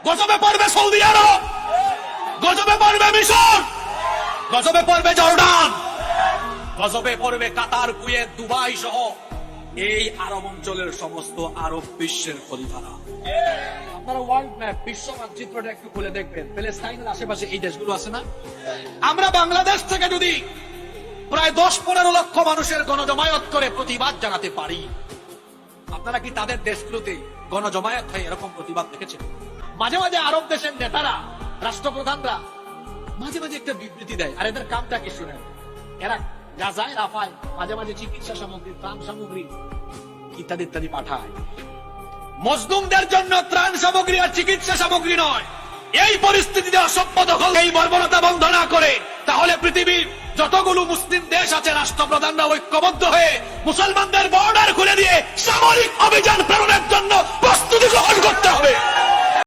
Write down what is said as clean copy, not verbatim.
গজবে পড়বে সৌদি আরব, গজবে পড়বে মিশর, গজবে পড়বে জর্ডান, গজবে পড়বে কাতার, কুয়েত, দুবাই সহ এই আরব অঞ্চলের সমস্ত আরব বিশ্বের খলিফারা। আপনারা ওয়ার্ল্ড ম্যাপ, বিশ্ব মানচিত্রটা একটু খুলে দেখবেন, প্যালেস্টাইনের আশেপাশে এই দেশগুলো আছে না? আমরা বাংলাদেশ থেকে যদি প্রায় 10-15 লক্ষ মানুষের গণজমায়েত করে প্রতিবাদ জানাতে পারি, আপনারা কি তাদের দেশগুলোতে গণজমায়েত হয় এরকম প্রতিবাদ দেখেছেন? মাঝে মাঝে আরব দেশের নেতারা, রাষ্ট্রপ্রধানরা মাঝে মাঝে একটা বিবৃতি দেয়, আর এদের কামটা কি শুনেন? এরা গাজায়, রাফায় মাঝে মাঝে চিকিৎসা সামগ্রী, ত্রাণ সামগ্রী ইত্যাদি ইত্যাদি পাঠায়। মজলুমদের জন্য ত্রাণ সামগ্রী আর চিকিৎসা সামগ্রী নয়। এই পরিস্থিতিতে অসভ্য দখল, এই বর্বরতা বন্ধ না করে, তাহলে পৃথিবীর যতগুলো মুসলিম দেশ আছে রাষ্ট্রপ্রধানরা ঐক্যবদ্ধ হয়ে মুসলমানদের বর্ডার খুলে দিয়ে সামরিক অভিযান প্রেরণের জন্য প্রস্তুতি গ্রহণ করতে হবে।